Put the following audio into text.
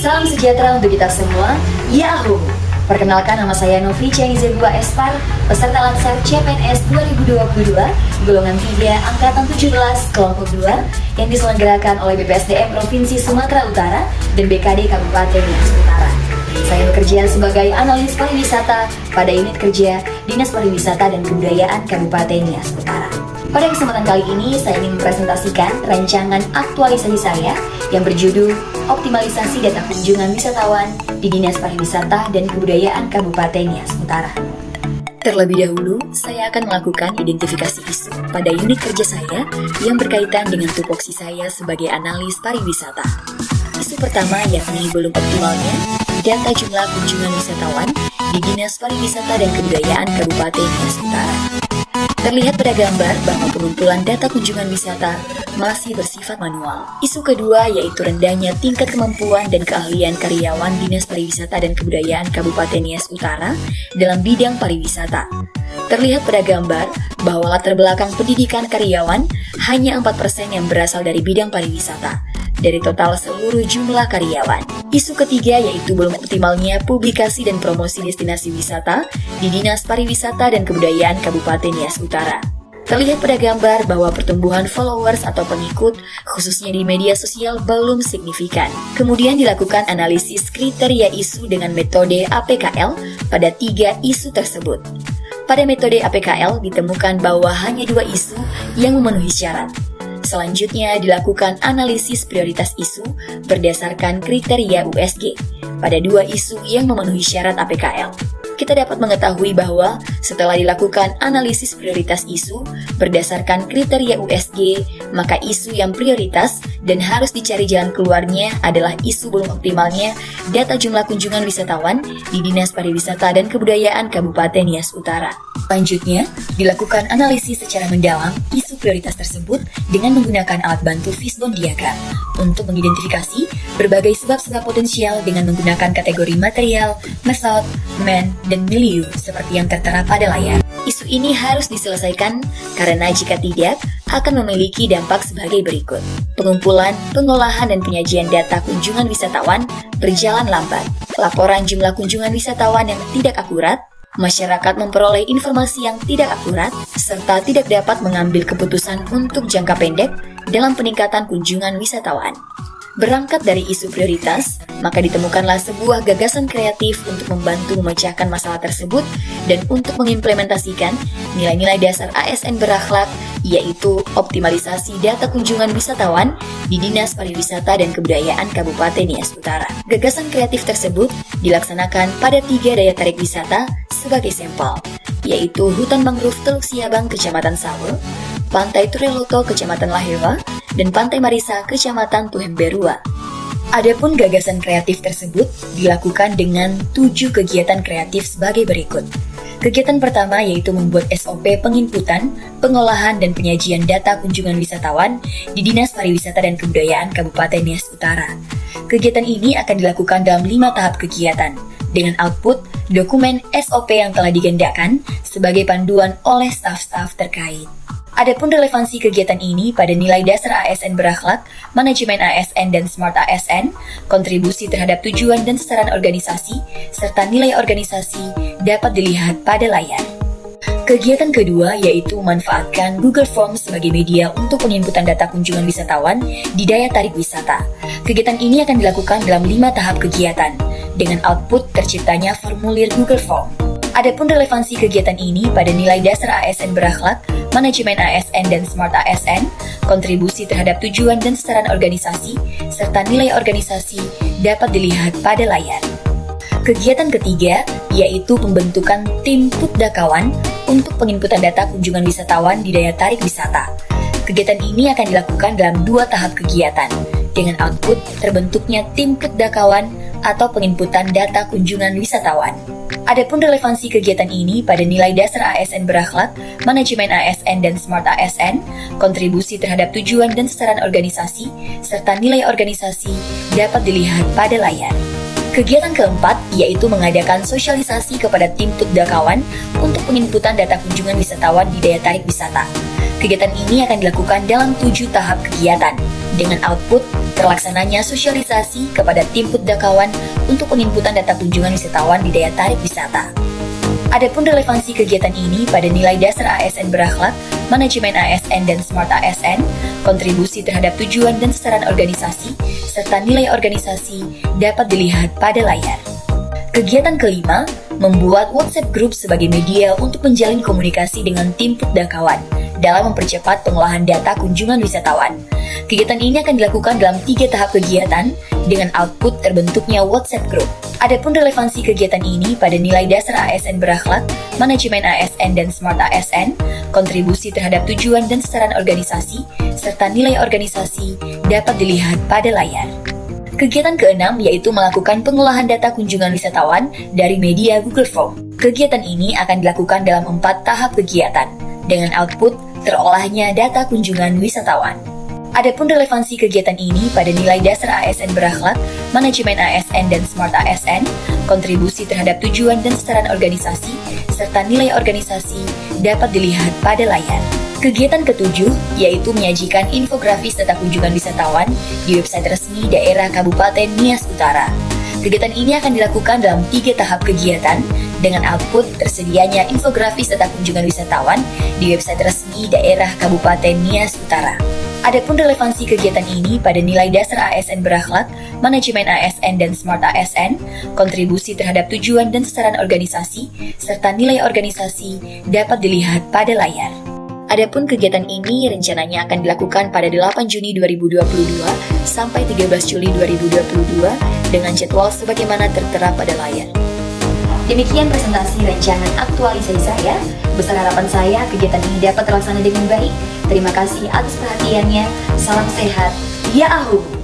Salam sejahtera untuk kita semua. Yahoo! Perkenalkan, nama saya Novi Cianizebua Espar, peserta Latsar CPNS 2022, golongan 3, angkatan 17, kelompok 2, yang diselenggarakan oleh BPSDM Provinsi Sumatera Utara dan BKD Kabupaten Nias Utara. Saya bekerja sebagai analis pariwisata pada unit kerja Dinas Pariwisata dan Kebudayaan Kabupaten Nias Utara. Pada kesempatan kali ini, saya ingin mempresentasikan rancangan aktualisasi saya yang berjudul Optimalisasi Data Kunjungan Wisatawan di Dinas Pariwisata dan Kebudayaan Kabupaten Nias Utara. Terlebih dahulu, saya akan melakukan identifikasi isu pada unit kerja saya yang berkaitan dengan tupoksi saya sebagai analis pariwisata. Isu pertama yakni belum optimalnya data jumlah kunjungan wisatawan di Dinas Pariwisata dan Kebudayaan Kabupaten Nias Utara. Terlihat pada gambar bahwa pengumpulan data kunjungan wisata masih bersifat manual. Isu kedua yaitu rendahnya tingkat kemampuan dan keahlian karyawan Dinas Pariwisata dan Kebudayaan Kabupaten Nias Utara dalam bidang pariwisata. Terlihat pada gambar bahwa latar belakang pendidikan karyawan hanya 4% yang berasal dari bidang pariwisata dari total seluruh jumlah karyawan. Isu ketiga yaitu belum optimalnya publikasi dan promosi destinasi wisata di Dinas Pariwisata dan Kebudayaan Kabupaten Nias Utara. Terlihat pada gambar bahwa pertumbuhan followers atau pengikut, khususnya di media sosial, belum signifikan. Kemudian dilakukan analisis kriteria isu dengan metode APKL pada 3 isu tersebut. Pada metode APKL ditemukan bahwa hanya 2 isu yang memenuhi syarat. Selanjutnya dilakukan analisis prioritas isu berdasarkan kriteria USG pada 2 isu yang memenuhi syarat APKL. Kita dapat mengetahui bahwa setelah dilakukan analisis prioritas isu berdasarkan kriteria USG, maka isu yang prioritas dan harus dicari jalan keluarnya adalah isu belum optimalnya data jumlah kunjungan wisatawan di Dinas Pariwisata dan Kebudayaan Kabupaten Nias Utara. Selanjutnya, dilakukan analisis secara mendalam isu prioritas tersebut dengan menggunakan alat bantu fishbone diagram untuk mengidentifikasi berbagai sebab-sebab potensial dengan menggunakan kategori material, metode, man, dan milieu seperti yang tertera pada layar. Isu ini harus diselesaikan karena jika tidak, akan memiliki dampak sebagai berikut. Pengumpulan, pengolahan, dan penyajian data kunjungan wisatawan berjalan lambat. Laporan jumlah kunjungan wisatawan yang tidak akurat, masyarakat memperoleh informasi yang tidak akurat, serta tidak dapat mengambil keputusan untuk jangka pendek dalam peningkatan kunjungan wisatawan. Berangkat dari isu prioritas, maka ditemukanlah sebuah gagasan kreatif untuk membantu memecahkan masalah tersebut dan untuk mengimplementasikan nilai-nilai dasar ASN berakhlak, yaitu optimalisasi data kunjungan wisatawan di Dinas Pariwisata dan Kebudayaan Kabupaten Nias Utara. Gagasan kreatif tersebut dilaksanakan pada 3 daya tarik wisata sebagai sampel, yaitu Hutan Mangrove Teluk Siabang, Kecamatan Sawe, Pantai Tureloto, Kecamatan Lahewa, dan Pantai Marisa, Kecamatan Tuhemberua. Adapun gagasan kreatif tersebut dilakukan dengan 7 kegiatan kreatif sebagai berikut. Kegiatan pertama yaitu membuat SOP penginputan, pengolahan, dan penyajian data kunjungan wisatawan di Dinas Pariwisata dan Kebudayaan Kabupaten Nias Utara. Kegiatan ini akan dilakukan dalam 5 tahap kegiatan, dengan output dokumen SOP yang telah digendakan sebagai panduan oleh staf-staf terkait. Adapun relevansi kegiatan ini pada nilai dasar ASN berakhlak, manajemen ASN dan smart ASN, kontribusi terhadap tujuan dan sasaran organisasi, serta nilai organisasi dapat dilihat pada layar. Kegiatan kedua yaitu memanfaatkan Google Forms sebagai media untuk penginputan data kunjungan wisatawan di daya tarik wisata. Kegiatan ini akan dilakukan dalam 5 tahap kegiatan, dengan output terciptanya formulir Google Form. Adapun relevansi kegiatan ini pada nilai dasar ASN berakhlak, manajemen ASN dan smart ASN, kontribusi terhadap tujuan dan sasaran organisasi, serta nilai organisasi dapat dilihat pada layar. Kegiatan ketiga yaitu pembentukan tim Putdakawan untuk penginputan data kunjungan wisatawan di daya tarik wisata. Kegiatan ini akan dilakukan dalam 2 tahap kegiatan, dengan output terbentuknya tim Putdakawan atau penginputan data kunjungan wisatawan. Adapun relevansi kegiatan ini pada nilai dasar ASN berakhlak, manajemen ASN dan smart ASN, kontribusi terhadap tujuan dan sasaran organisasi, serta nilai organisasi dapat dilihat pada layar. Kegiatan keempat yaitu mengadakan sosialisasi kepada tim Putdakawan untuk penginputan data kunjungan wisatawan di daya tarik wisata. Kegiatan ini akan dilakukan dalam 7 tahap kegiatan, dengan output terlaksananya sosialisasi kepada tim Putdakawan untuk penginputan data kunjungan wisatawan di daya tarik wisata. Adapun relevansi kegiatan ini pada nilai dasar ASN berakhlak, manajemen ASN dan smart ASN, kontribusi terhadap tujuan dan sasaran organisasi, serta nilai organisasi dapat dilihat pada layar. Kegiatan kelima, membuat WhatsApp Group sebagai media untuk menjalin komunikasi dengan tim Putdakawan dalam mempercepat pengolahan data kunjungan wisatawan. Kegiatan ini akan dilakukan dalam 3 tahap kegiatan dengan output terbentuknya WhatsApp Group. Adapun relevansi kegiatan ini pada nilai dasar ASN berakhlak, manajemen ASN dan smart ASN, kontribusi terhadap tujuan dan sasaran organisasi, serta nilai organisasi dapat dilihat pada layar. Kegiatan keenam yaitu melakukan pengolahan data kunjungan wisatawan dari media Google Form. Kegiatan ini akan dilakukan dalam 4 tahap kegiatan, dengan output terolahnya data kunjungan wisatawan. Adapun relevansi kegiatan ini pada nilai dasar ASN berakhlak, manajemen ASN dan smart ASN, kontribusi terhadap tujuan dan sasaran organisasi, serta nilai organisasi dapat dilihat pada layar. Kegiatan ketujuh yaitu menyajikan infografis data kunjungan wisatawan di website resmi daerah Kabupaten Nias Utara. Kegiatan ini akan dilakukan dalam 3 tahap kegiatan dengan output tersedianya infografis data kunjungan wisatawan di website resmi daerah Kabupaten Nias Utara. Adapun relevansi kegiatan ini pada nilai dasar ASN berakhlak, manajemen ASN dan smart ASN, kontribusi terhadap tujuan dan sasaran organisasi, serta nilai organisasi dapat dilihat pada layar. Adapun kegiatan ini rencananya akan dilakukan pada 8 Juni 2022 sampai 13 Juli 2022 dengan jadwal sebagaimana tertera pada layar. Demikian presentasi rancangan aktualisasi saya. Besar harapan saya kegiatan ini dapat terlaksana dengan baik. Terima kasih atas perhatiannya. Salam sehat. Ya Ahu.